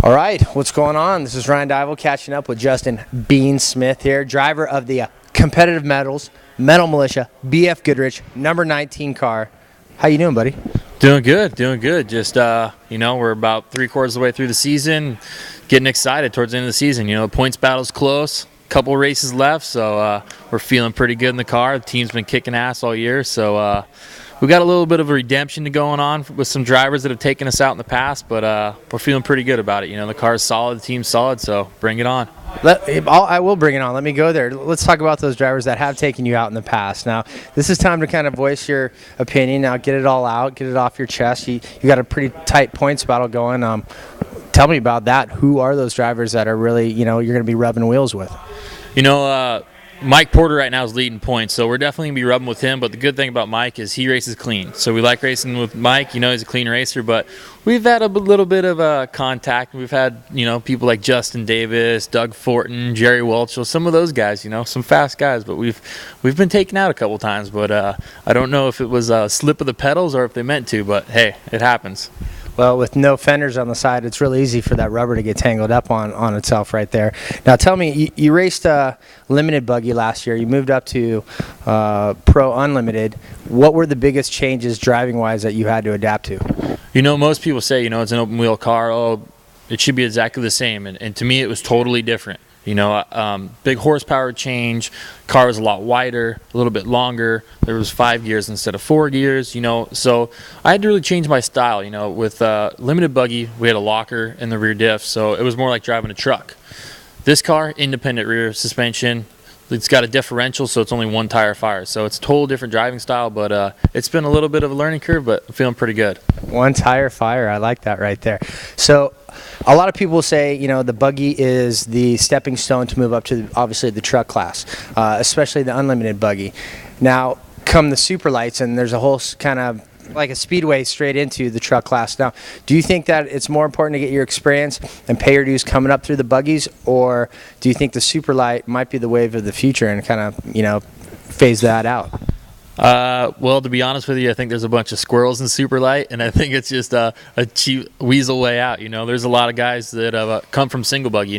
All right, what's going on? This is Ryan Dival catching up with Justin Bean Smith here, driver of the competitive metals, Metal Militia, BF Goodrich, number 19 car. How you doing, buddy? Doing good. Just, we're about 3/4 of the way through the season, getting excited towards the end of the season. The points battle's close, couple races left, so we're feeling pretty good in the car. The team's been kicking ass all year, so we got a little bit of a redemption going on with some drivers that have taken us out in the past, but we're feeling pretty good about it. The car's solid, the team's solid, so bring it on. I will bring it on. Let me go there. Let's talk about those drivers that have taken you out in the past. Now, this is time to kind of voice your opinion. Now, get it all out. Get it off your chest. You got a pretty tight points battle going. Tell me about that. Who are those drivers that are really, you're going to be rubbing wheels with? Mike Porter right now is leading points, so we're definitely going to be rubbing with him. But the good thing about Mike is he races clean. So we like racing with Mike. He's a clean racer. But we've had a little bit of contact. We've had, people like Justin Davis, Doug Fortin, Jerry Welchel, some of those guys, some fast guys. But we've been taken out a couple times. But I don't know if it was a slip of the pedals or if they meant to. But, hey, it happens. Well, with no fenders on the side, it's really easy for that rubber to get tangled up on itself right there. Now, tell me, you raced a limited buggy last year. You moved up to Pro Unlimited. What were the biggest changes driving-wise that you had to adapt to? Most people say, it's an open-wheel car. Oh, it should be exactly the same. And to me, it was totally different. Big horsepower change. Car was a lot wider, a little bit longer. There was 5 gears instead of 4 gears. So I had to really change my style. With limited buggy, we had a locker in the rear diff, so it was more like driving a truck. This car, independent rear suspension. It's got a differential, so it's only one tire fire. So it's a total different driving style, but it's been a little bit of a learning curve, but I'm feeling pretty good. One tire fire, I like that right there. So a lot of people say, the buggy is the stepping stone to move up to, obviously, the truck class, especially the unlimited buggy. Now, come the super lights, and there's a whole kind of like a speedway straight into the truck class. Now, do you think that it's more important to get your experience and pay your dues coming up through the buggies, or do you think the super light might be the wave of the future and kind of, phase that out? Well, to be honest with you, I think there's a bunch of squirrels in super light, and I think it's just a cheap weasel way out. There's a lot of guys that have come from single buggy,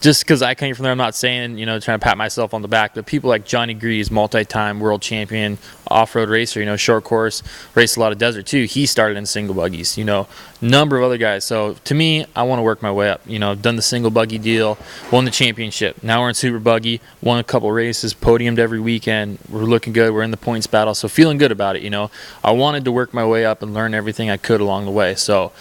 Just because I came from there, I'm not saying, trying to pat myself on the back, but people like Johnny Grease, multi-time world champion, off-road racer, short course, raced a lot of desert too. He started in single buggies, number of other guys. So to me, I want to work my way up. Done the single buggy deal, won the championship. Now we're in super buggy, won a couple races, podiumed every weekend. We're looking good. We're in the points battle, so feeling good about it. I wanted to work my way up and learn everything I could along the way. So,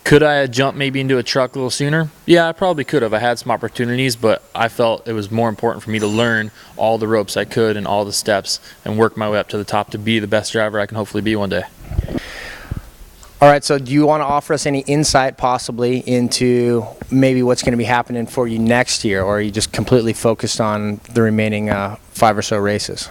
could I have jumped maybe into a truck a little sooner? Yeah, I probably could have. I had some opportunities, but I felt it was more important for me to learn all the ropes I could and all the steps and work my way up to the top to be the best driver I can hopefully be one day. All right, so do you want to offer us any insight possibly into maybe what's going to be happening for you next year, or are you just completely focused on the remaining 5 or so races?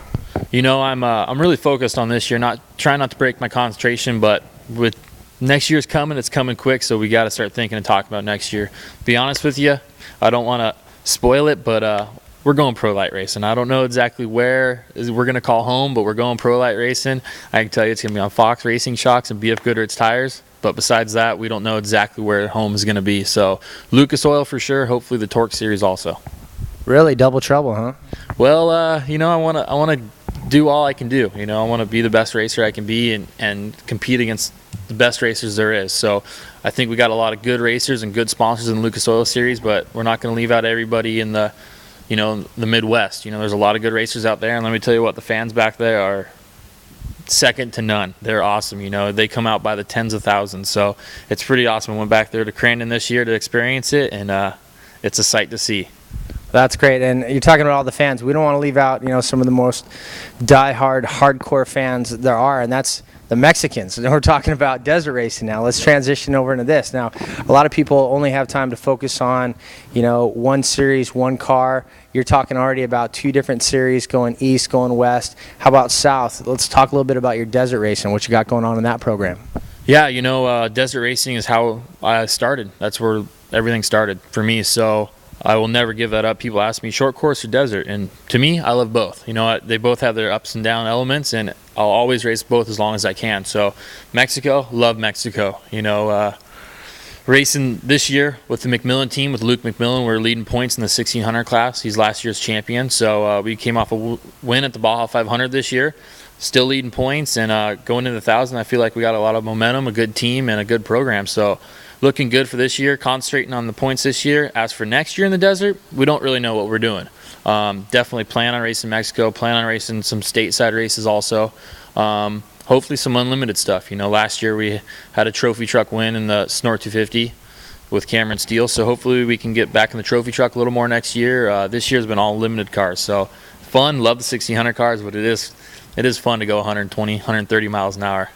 I'm really focused on this year, trying not to break my concentration, but with next year's coming, it's coming quick, so we got to start thinking and talking about next year. Be honest with you, I don't want to spoil it, but we're going pro light racing. I don't know exactly where we're going to call home, but we're going pro light racing. I can tell you it's going to be on Fox Racing Shocks and BF Goodrich tires, but besides that, we don't know exactly where home is going to be. So Lucas Oil for sure, hopefully the Torque Series also. Really? Double trouble, huh? Well, I want to do all I can do. I want to be the best racer I can be and compete against the best racers there is. So I think we got a lot of good racers and good sponsors in the Lucas Oil Series, but we're not going to leave out everybody in the Midwest. There's a lot of good racers out there, and let me tell you what, the fans back there are second to none. They're awesome. They come out by the tens of thousands, so it's pretty awesome. I went back there to Crandon this year to experience it, and it's a sight to see. That's great. And you're talking about all the fans. We don't want to leave out, some of the most die-hard, hardcore fans there are, and that's the Mexicans. And we're talking about desert racing now. Let's transition over into this. Now, a lot of people only have time to focus on, one series, one car. You're talking already about 2 different series, going east, going west. How about south? Let's talk a little bit about your desert racing, what you got going on in that program. Yeah, desert racing is how I started. That's where everything started for me. So I will never give that up. People ask me short course or desert, and to me, I love both. They both have their ups and down elements, and I'll always race both as long as I can. So Mexico, love Mexico. racing this year with the McMillan team, with Luke McMillan. We're leading points in the 1600 class. He's last year's champion. So we came off a win at the Baja 500 this year. Still leading points, and going into the 1,000, I feel like we got a lot of momentum, a good team, and a good program. So looking good for this year, concentrating on the points this year. As for next year in the desert, we don't really know what we're doing. Definitely plan on racing Mexico, plan on racing some stateside races also. Hopefully some unlimited stuff. Last year we had a trophy truck win in the Snort 250 with Cameron Steele, so hopefully we can get back in the trophy truck a little more next year. This year's been all limited cars, so fun. Love the 1600 cars, but it is fun to go 120, 130 miles an hour.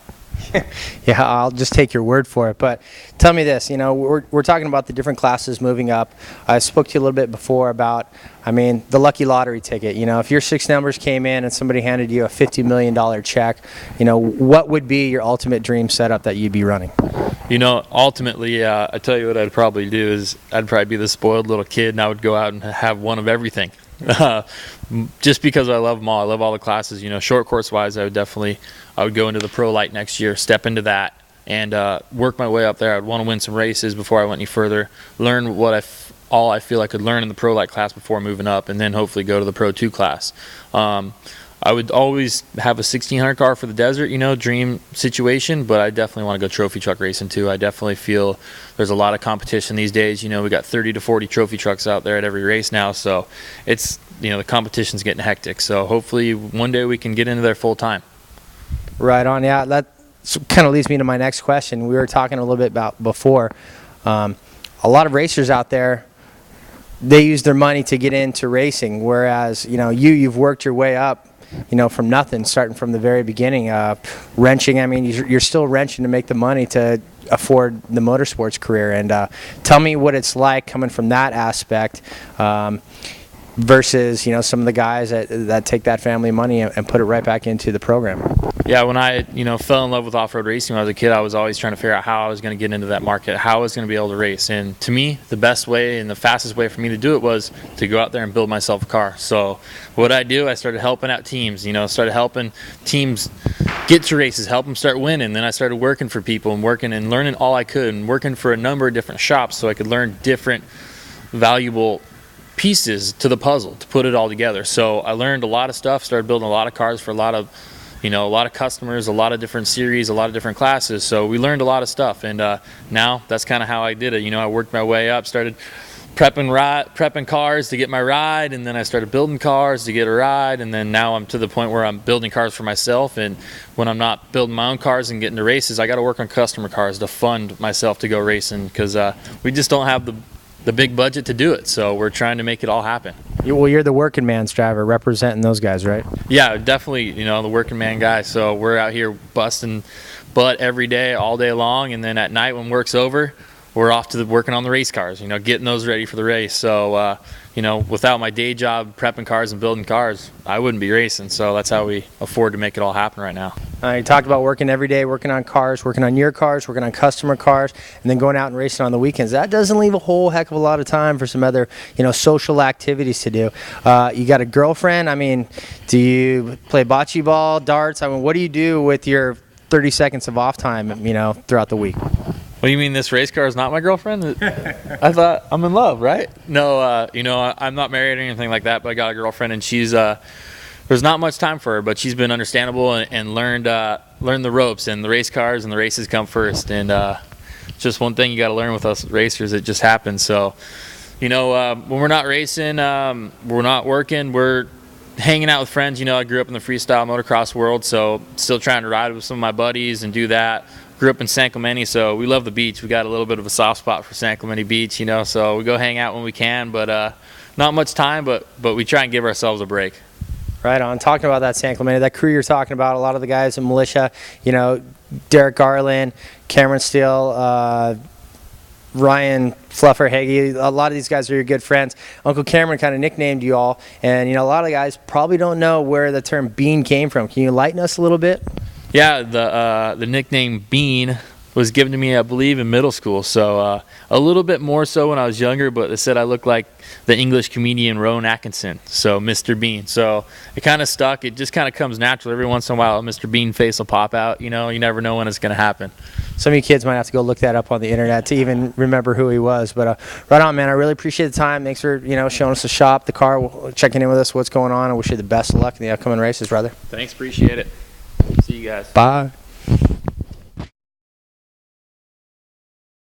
Yeah, I'll just take your word for it. But tell me this, we're talking about the different classes moving up. I spoke to you a little bit before about, the lucky lottery ticket. If your 6 numbers came in and somebody handed you a $50 million check, what would be your ultimate dream setup that you'd be running? Ultimately, I tell you what I'd probably do is I'd probably be the spoiled little kid, and I would go out and have one of everything. Just because I love them all. I love all the classes. Short course wise, I would go into the Pro Light next year, step into that, and work my way up there. I'd want to win some races before I went any further, learn what all I feel I could learn in the Pro Light class before moving up, and then hopefully go to the Pro 2 class. I would always have a 1600 car for the desert, dream situation, but I definitely want to go trophy truck racing too. I definitely feel there's a lot of competition these days. We got 30 to 40 trophy trucks out there at every race now, so it's, the competition's getting hectic. So hopefully one day we can get into there full time. Right on. Yeah, that kind of leads me to my next question. We were talking a little bit about before. A lot of racers out there, they use their money to get into racing, whereas, you've worked your way up, from nothing, starting from the very beginning, wrenching. You're still wrenching to make the money to afford the motorsports career. And tell me what it's like coming from that aspect versus, some of the guys that take that family money and put it right back into the program. Yeah, when I, fell in love with off-road racing when I was a kid, I was always trying to figure out how I was going to get into that market, how I was going to be able to race. And to me, the best way and the fastest way for me to do it was to go out there and build myself a car. So what I do, I started helping out teams, started helping teams get to races, help them start winning. Then I started working for people and working and learning all I could and working for a number of different shops so I could learn different valuable pieces to the puzzle to put it all together. So I learned a lot of stuff, started building a lot of cars for a lot of customers, a lot of different series, a lot of different classes. So we learned a lot of stuff, and now that's kind of how I did it. I worked my way up, started prepping cars to get my ride, and then I started building cars to get a ride, and then now I'm to the point where I'm building cars for myself. And when I'm not building my own cars and getting to races, I got to work on customer cars to fund myself to go racing, because we just don't have the big budget to do it. So we're trying to make it all happen. Well, you're the working man's driver, representing those guys, right? Yeah, definitely, the working man guy. So we're out here busting butt every day, all day long, and then at night when work's over, we're off to working on the race cars, getting those ready for the race. So, without my day job prepping cars and building cars, I wouldn't be racing. So that's how we afford to make it all happen right now. You talked about working every day, working on cars, working on your cars, working on customer cars, and then going out and racing on the weekends. That doesn't leave a whole heck of a lot of time for some other, social activities to do. You got a girlfriend? Do you play bocce ball, darts? What do you do with your 30 seconds of off time, throughout the week? Well, you mean this race car is not my girlfriend? I thought I'm in love, right? No, I'm not married or anything like that, but I got a girlfriend, and she's there's not much time for her, but she's been understandable and learned the ropes, and the race cars and the races come first. And just one thing you got to learn with us racers, it just happens. So, when we're not racing, we're not working, we're hanging out with friends. I grew up in the freestyle motocross world, so still trying to ride with some of my buddies and do that. Grew up in San Clemente, so we love the beach. We got a little bit of a soft spot for San Clemente Beach, so we go hang out when we can, but not much time, but we try and give ourselves a break. Right on. Talking about that San Clemente, that crew you're talking about, a lot of the guys in Militia, Derek Garland, Cameron Steele, Ryan Fluffer Hagee, a lot of these guys are your good friends. Uncle Cameron kind of nicknamed you all, and a lot of guys probably don't know where the term Bean came from. Can you enlighten us a little bit? Yeah, the nickname Bean was given to me, I believe, in middle school. So a little bit more so when I was younger, but they said I looked like the English comedian Rowan Atkinson, so Mr. Bean. So it kind of stuck. It just kind of comes natural. Every once in a while, a Mr. Bean face will pop out. You know, you never know when it's going to happen. Some of you kids might have to go look that up on the internet to even remember who he was. But right on, man. I really appreciate the time. Thanks for showing us the shop, the car, checking in with us, what's going on. I wish you the best of luck in the upcoming races, brother. Thanks, appreciate it. See you guys. Bye.